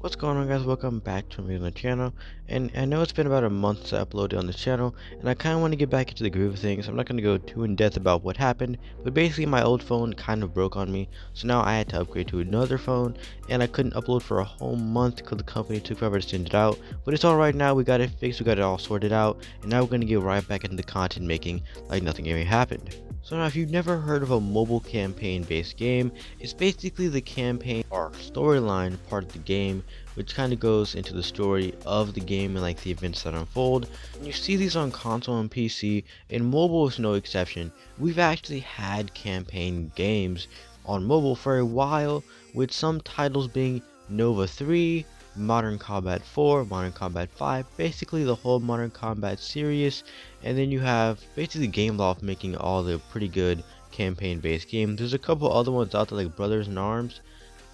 What's going on, guys? Welcome back to me on the channel. And I know it's been about a month since I uploaded on the channel, and I kind of want to get back into the groove of things. I'm not going to go too in depth about what happened, but basically my old phone kind of broke on me, so now I had to upgrade to another phone, and I couldn't upload for a whole month because the company took forever to send it out. But it's all right now. We got it fixed, we got it all sorted out, and now we're going to get right back into the content making like nothing ever happened. So now, if you've never heard of a mobile campaign based game, it's basically the campaign or storyline part of the game, which kind of goes into the story of the game and like the events that unfold. And you see these on console and PC, and mobile is no exception. We've actually had campaign games on mobile for a while, with some titles being N.O.V.A 3, Modern Combat 4, Modern Combat 5, basically the whole Modern Combat series. And then you have basically gameloft making all the pretty good campaign based games. There's a couple other ones out there like Brothers in Arms,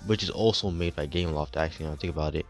which is also made by gameloft, actually, now I think about it.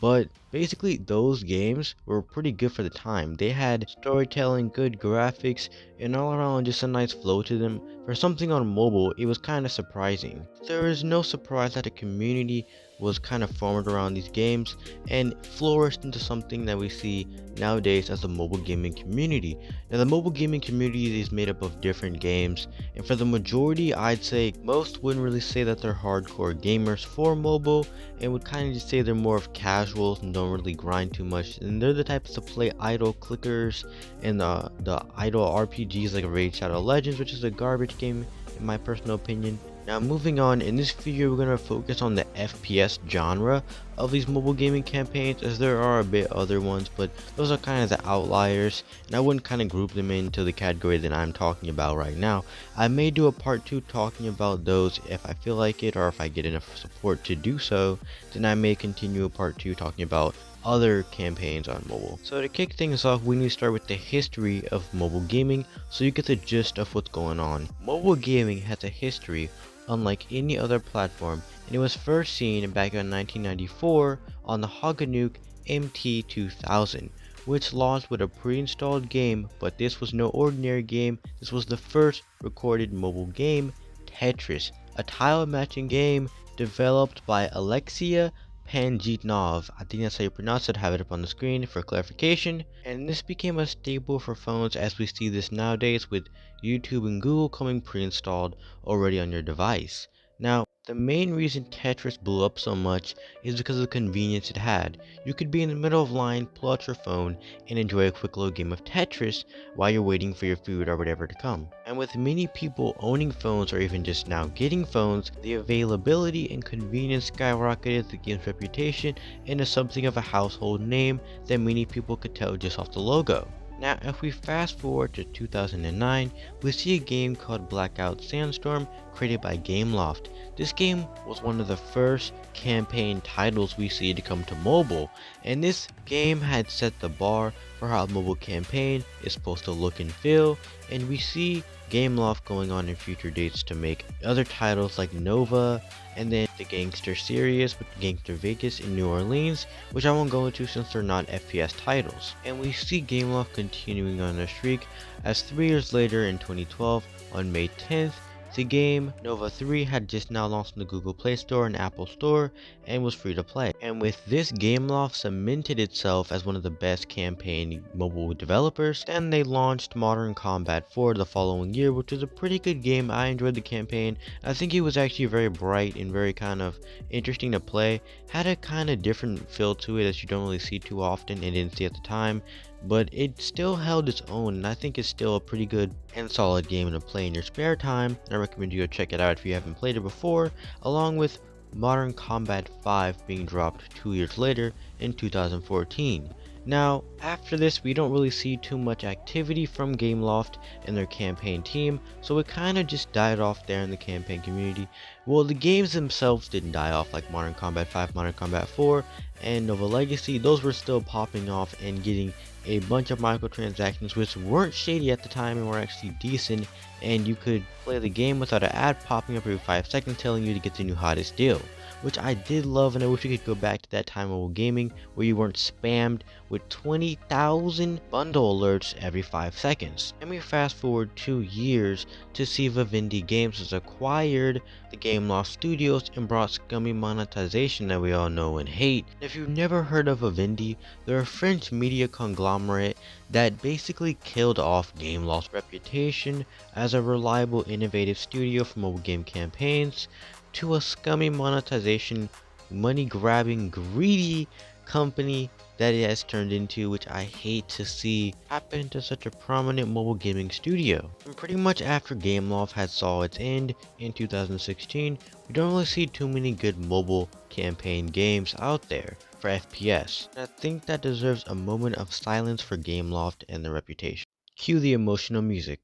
But basically those games were pretty good for the time. They had storytelling, good graphics, and all around just a nice flow to them. For something on mobile, it was kind of surprising. There is no surprise that the community was kind of formed around these games and flourished into something that we see nowadays as the mobile gaming community. Now, the mobile gaming community is made up of different games, and for the majority, I'd say most wouldn't really say that they're hardcore gamers for mobile, and would kind of just say they're more of casuals and don't really grind too much. And they're the types to play idle clickers and the idle RPGs like Raid Shadow Legends, which is a garbage game in my personal opinion. Now, moving on, in this video we're going to focus on the FPS genre of these mobile gaming campaigns, as there are a bit other ones, but those are kind of the outliers, and I wouldn't kind of group them into the category that I'm talking about right now. I may do a part 2 talking about those if I feel like it, or if I get enough support to do so. Then I may continue a part 2 talking about other campaigns on mobile. So to kick things off, we need to start with the history of mobile gaming so you get the gist of what's going on. Mobile gaming has a history unlike any other platform, and it was first seen back in 1994 on the Haganuke MT2000, which launched with a pre-installed game. But this was no ordinary game. This was the first recorded mobile game, Tetris, a tile matching game developed by Alexia Pajitnov. I think that's how you pronounce it. I have it up on the screen for clarification. And this became a staple for phones, as we see this nowadays with YouTube and Google coming pre-installed already on your device. Now, the main reason Tetris blew up so much is because of the convenience it had. You could be in the middle of line, pull out your phone, and enjoy a quick little game of Tetris while you're waiting for your food or whatever to come. And with many people owning phones, or even just now getting phones, the availability and convenience skyrocketed the game's reputation into something of a household name that many people could tell just off the logo. Now, if we fast forward to 2009, we see a game called Blackout Sandstorm created by Gameloft. This game was one of the first campaign titles we see to come to mobile, and this game had set the bar for how a mobile campaign is supposed to look and feel, and we see Gameloft going on in future dates to make other titles like N.O.V.A, and then the Gangster series with Gangster Vegas in New Orleans, which I won't go into since they're not FPS titles. And we see Gameloft continuing on their streak, as 3 years later in 2012, on May 10th, the game N.O.V.A 3 had just now launched in the Google Play Store and Apple Store and was free to play. And with this, Gameloft cemented itself as one of the best campaign mobile developers. Then they launched Modern Combat 4 the following year, which was a pretty good game. I enjoyed the campaign. I think it was actually very bright and very kind of interesting to play. Had a kind of different feel to it that you don't really see too often and didn't see at the time, but it still held its own, and I think it's still a pretty good and solid game to play in your spare time. I recommend you go check it out if you haven't played it before, along with Modern Combat 5 being dropped 2 years later in 2014. Now, after this, we don't really see too much activity from Gameloft and their campaign team, so it kind of just died off there in the campaign community. Well, the games themselves didn't die off, like Modern Combat 5, Modern Combat 4, and N.O.V.A Legacy. Those were still popping off and getting a bunch of microtransactions, which weren't shady at the time and were actually decent, and you could play the game without an ad popping up every 5 seconds telling you to get the new hottest deal. which I did love, and I wish we could go back to that time of mobile gaming where you weren't spammed with 20,000 bundle alerts every 5 seconds. And we fast forward 2 years to see Vivendi Games has acquired the Gameloft studios and brought scummy monetization that we all know and hate. If you've never heard of Vivendi, they're a French media conglomerate that basically killed off Gameloft's reputation as a reliable, innovative studio for mobile game campaigns to a scummy monetization, money-grabbing, greedy company that it has turned into, which I hate to see happen to such a prominent mobile gaming studio. And pretty much after Gameloft had saw its end in 2016, we don't really see too many good mobile campaign games out there for FPS. And I think that deserves a moment of silence for Gameloft and their reputation. Cue the emotional music.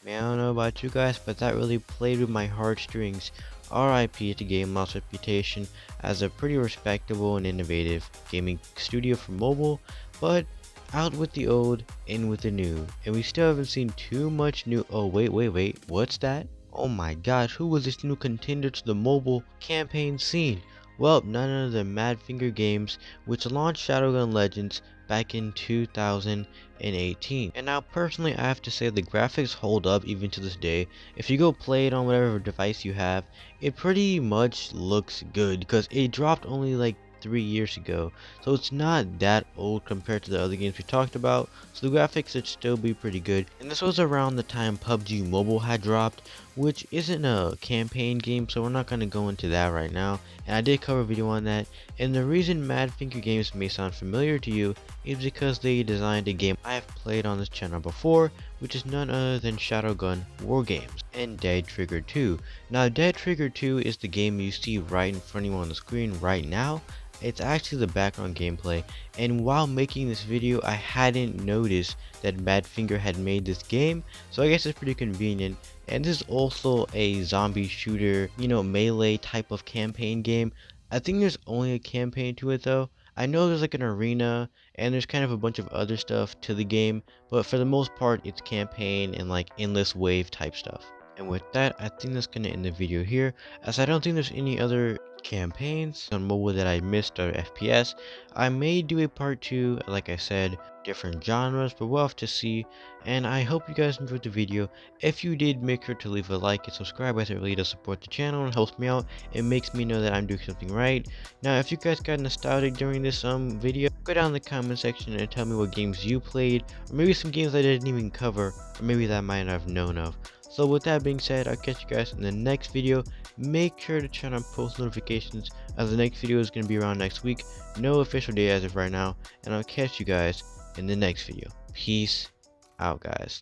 Man, I don't know about you guys, but that really played with my heartstrings. RIP to Gameloft's reputation as a pretty respectable and innovative gaming studio for mobile, but out with the old, in with the new. And we still haven't seen too much new. Oh, wait, what's that? Oh my gosh, who was this new contender to the mobile campaign scene? Well, none other than Madfinger Games, which launched Shadowgun Legends back in 2018. And now personally I have to say the graphics hold up even to this day. If you go play it on whatever device you have, it pretty much looks good because it dropped only like 3 years ago, so it's not that old compared to the other games we talked about, so the graphics should still be pretty good. And this was around the time PUBG Mobile had dropped, which isn't a campaign game, so we're not going to go into that right now, and I did cover a video on that. And the reason Madfinger Games may sound familiar to you is because they designed a game I have played on this channel before, which is none other than Shadowgun War Games and Dead Trigger 2. Now Dead Trigger 2 is the game you see right in front of you on the screen right now. It's actually the background gameplay, and while making this video I hadn't noticed that Badfinger had made this game, so I guess it's pretty convenient. And this is also a zombie shooter, you know, melee type of campaign game. I think there's only a campaign to it though. I know there's like an arena and there's kind of a bunch of other stuff to the game, but for the most part it's campaign and like endless wave type stuff. And with that, I think that's gonna end the video here, as I don't think there's any other campaigns on mobile that I missed or FPS. I may do a part 2, like I said, different genres, but we'll have to see. And I hope you guys enjoyed the video. If you did, make sure to leave a like and subscribe, as it really does support the channel and helps me out. It makes me know that I'm doing something right. Now, if you guys got nostalgic during this video, go down in the comment section and tell me what games you played, or maybe some games I didn't even cover, or maybe that I might not have known of. So with that being said, I'll catch you guys in the next video. Make sure to turn on post notifications, as the next video is going to be around next week. No official date as of right now, and I'll catch you guys in the next video. Peace out, guys.